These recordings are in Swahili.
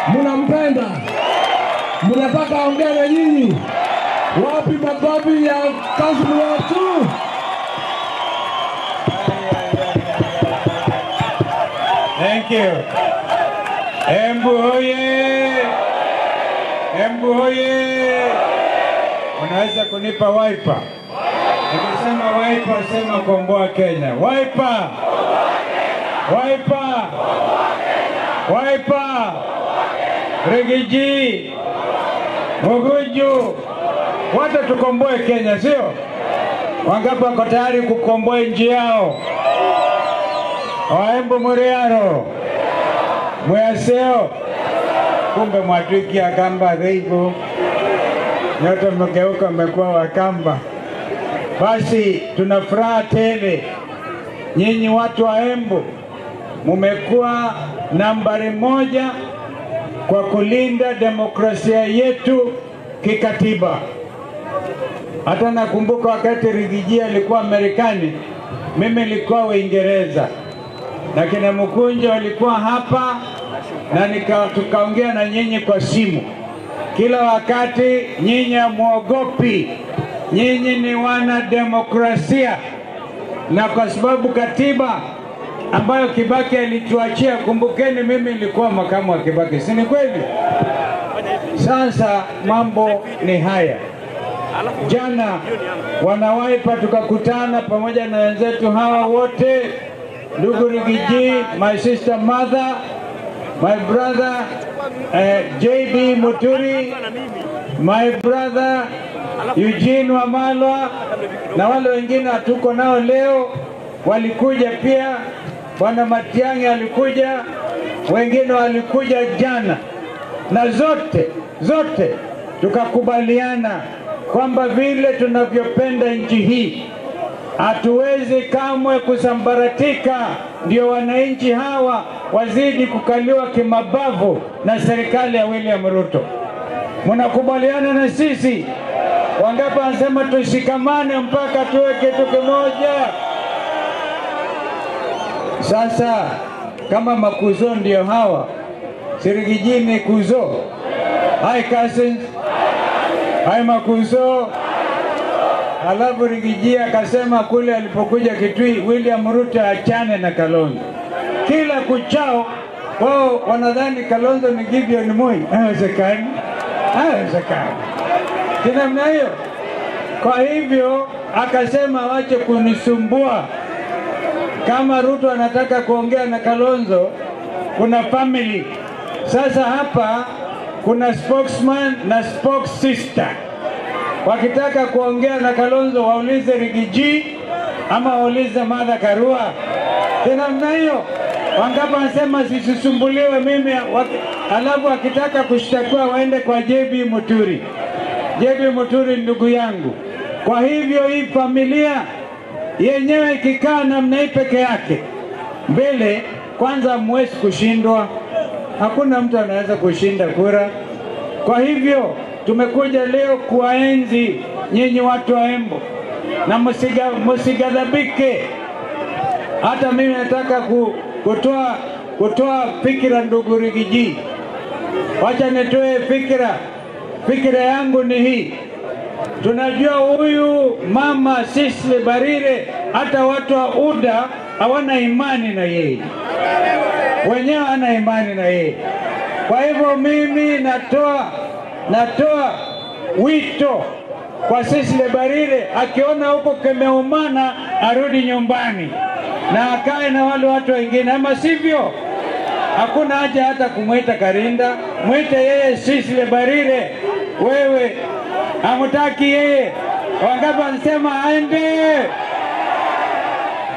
Mnampenda? Mnataka aongee na nyinyi? Wapi makofi ya Kassim wetu? Thank you. Embu hoye! Embu hoye! Unaweza kunipa wiper? Nikisema wiper, sema komboa Kenya. Wiper! Wiper! Wiper! Rigiji! Muguju! Wote tukomboe Kenya, sio? Wangapi wako tayari kukomboa nchi yao? Waembu muriaro mwaseo kumbe mwatwiki akamba dhaifu nyote mgeuka mmekuwa wakamba. Basi tunafuraha tele, nyinyi watu wa Embu mumekuwa nambari moja kwa kulinda demokrasia yetu kikatiba. Hata nakumbuka wakati Rigiji alikuwa Marekani, mimi nilikuwa Uingereza, na kina Mkunjo walikuwa hapa na tukaongea na nyinyi kwa simu. Kila wakati nyinyi hamuogopi, nyinyi ni wana demokrasia, na kwa sababu katiba ambayo Kibaki alituachia, kumbukeni mimi nilikuwa makamu wa Kibaki, si ni kweli? Sasa mambo ni haya. Jana wanawaipa tukakutana pamoja na wenzetu hawa wote, ndugu Rigiji, my sister mother, my brother JB Muturi, my brother Eugene Wamalwa, na wale wengine hatuko nao leo walikuja pia. Bwana Matiang'i alikuja, wengine walikuja jana, na zote tukakubaliana kwamba vile tunavyopenda nchi hii hatuwezi kamwe kusambaratika, ndio wananchi hawa wazidi kukaliwa kimabavu na serikali ya William Ruto. Mnakubaliana na sisi? Wangapi wanasema tushikamane mpaka tuwe kitu kimoja? Sasa kama makuzo ndio hawa, Rigiji kuzo. Hi cousins. Hi makuzo. Alafu Rigiji akasema kule alipokuja Kitui, William Ruto achane na Kalonzo. Kila kuchao wao wanadhani Kalonzo ni Gideon Moi. Haiwezekani. Kinamna hiyo. Kwa hivyo akasema wache kunisumbua. Kama Ruto anataka kuongea na Kalonzo, kuna family. Sasa hapa kuna spokesman na spokesister. Wakitaka kuongea na Kalonzo waulize Rigiji ama waulize Martha Karua. Namna hiyo. Wangapi wanasema sisumbuliwe mimi, alafu akitaka kushtakiwa waende kwa JB Muturi. JB Muturi ndugu yangu. Kwa hivyo hii familia yenyewe ikikaa namna hii peke yake mbele, kwanza mwezi kushindwa. Hakuna mtu anaweza kushinda kura. Kwa hivyo tumekuja leo kuwaenzi nyinyi watu wa Embu, na msigadhabike. Hata mimi nataka kutoa fikira ndugu Rigiji. Wacha nitoe fikira yangu ni hii. Tunajua huyu mama Cecily Mbarire, hata watu wa UDA hawana imani na yeye, wenyewe hana imani na yeye. Kwa hivyo mimi natoa wito kwa Cecily Mbarire, akiona huko kemeumana arudi nyumbani na akae na wale watu wengine, ama sivyo hakuna haja hata kumwita Karinda. Mwite yeye Cecily Mbarire. Wewe hamtaki yeye, wangapi wanasema aende?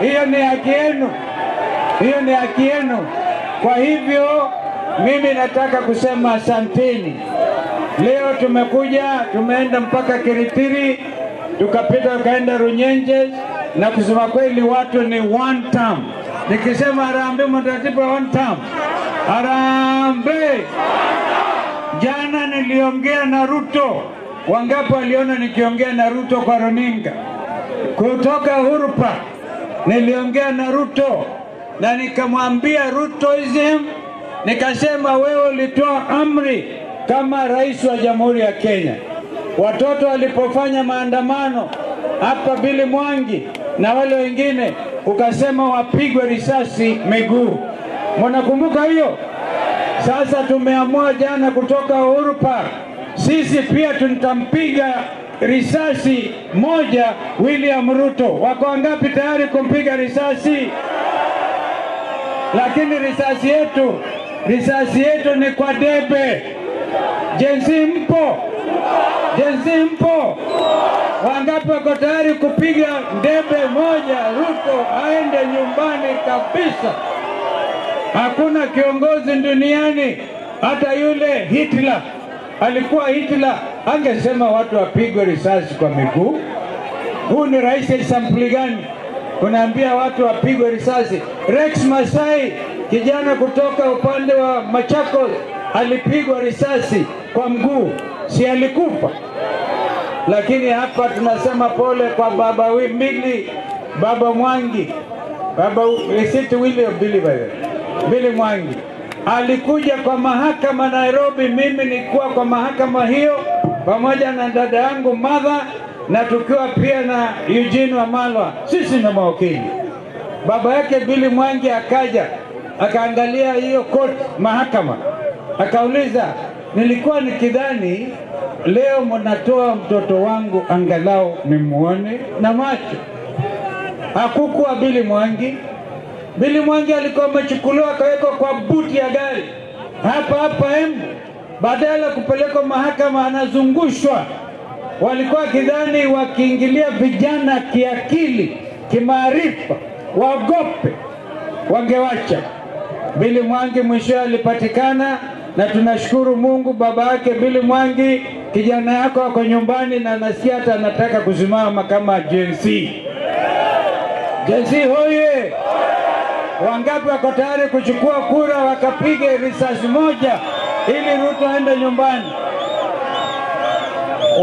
Hiyo ni haki yenu, hiyo ni haki yenu. Kwa hivyo mimi nataka kusema asanteni. Leo tumeenda mpaka Kiritiri, tukapita tukaenda Runyenjes, na kusema kweli watu ni one term. Nikisema Harambee mtatipa one term. Harambee! Jana niliongea na Ruto. Wangapi waliona nikiongea na Ruto kwa runinga? Kutoka Uhuru Park niliongea na Ruto na nikamwambia Rutoism nikasema wewe ulitoa amri kama rais wa Jamhuri ya Kenya. Watoto walipofanya maandamano hapa, Billy Mwangi na wale wengine, ukasema wapigwe risasi miguu. Mnakumbuka hiyo? Sasa tumeamua jana kutoka Uhuru Park, sisi pia tutampiga risasi moja William Ruto. Wako wangapi tayari kumpiga risasi? Lakini risasi yetu ni kwa debe. Jensi mpo? Wangapi wako tayari kupiga debe moja Ruto aende nyumbani kabisa? Hakuna kiongozi duniani, hata yule Hitler alikuwa Hitler, angesema watu wapigwe risasi kwa miguu. Huu ni rais sampuli gani? Unaambia watu wapigwe risasi? Rex Masai, kijana kutoka upande wa Machakos, alipigwa risasi kwa mguu, si alikufa? Lakini hapa tunasema pole kwa baba Billy, baba Mwangi, baba Billy Mwangi alikuja kwa mahakama Nairobi. Mimi nilikuwa kwa mahakama hiyo pamoja na dada yangu Martha, na tukiwa pia na Eugene Wamalwa, sisi na mawakili. Baba yake Billy Mwangi akaja akaangalia hiyo mahakama, akauliza, nilikuwa nikidhani leo mnatoa mtoto wangu angalau nimuone na macho. Hakukuwa Billy Mwangi. Billy Mwangi alikuwa amechukuliwa akawekwa kwa buti ya gari hapa Embu, badala kupelekwa mahakama anazungushwa. Walikuwa kidhani wakiingilia vijana kiakili, kimaarifa, waogope, wangewacha. Billy Mwangi mwisho alipatikana, na tunashukuru Mungu. Baba yake Billy Mwangi, kijana yako wako nyumbani na nasikia hata anataka kusimama kama JNC. JNC hoye! Wangapi wako tayari kuchukua kura wakapige risasi moja ili Ruto aende nyumbani?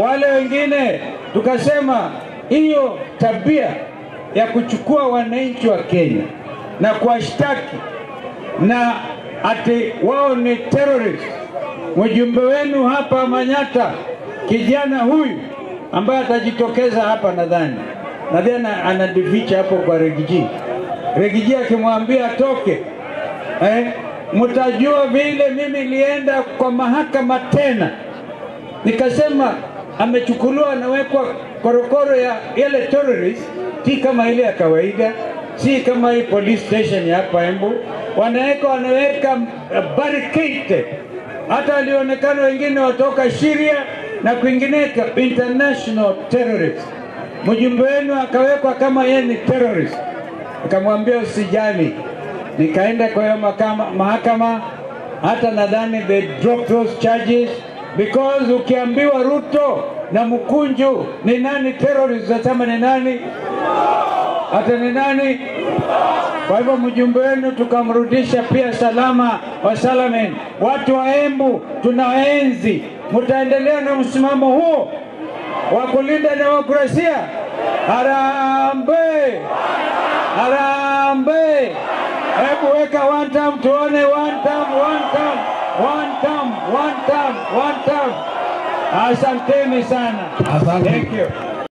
Wale wengine tukasema hiyo tabia ya kuchukua wananchi wa Kenya na kuwashtaki na ati wao ni terrorist. Mjumbe wenu hapa Manyata, kijana huyu ambaye atajitokeza hapa, nadhani anadificha hapo kwa Regiji akimwambia atoke, mtajua vile mimi nilienda kwa mahakama tena, nikasema amechukuliwa anawekwa korokoro ya ile terrorist, si kama ile ya kawaida, si kama hii police station ya hapa Embu. Wanaweka barricade. Hata alionekana wengine watoka Syria na kwingineka, international terrorist. Mjumbe wenu akawekwa kama yeye ni terrorist. Nikamwambia usijali. Nikaenda kwa hiyo mahakama, hata nadhani they dropped those charges, because ukiambiwa Ruto na Mkunju ni nani terrorist, nasema ni nani? Hata ni nani? Kwa hivyo mjumbe wenu tukamrudisha pia salama wa salamin. Watu wa Embu tunaenzi, mtaendelea na msimamo huo wa kulinda demokrasia. Harambee! Harambee! Hebu weka one time tuone, one time. Asanteni sana. Asante. Thank you.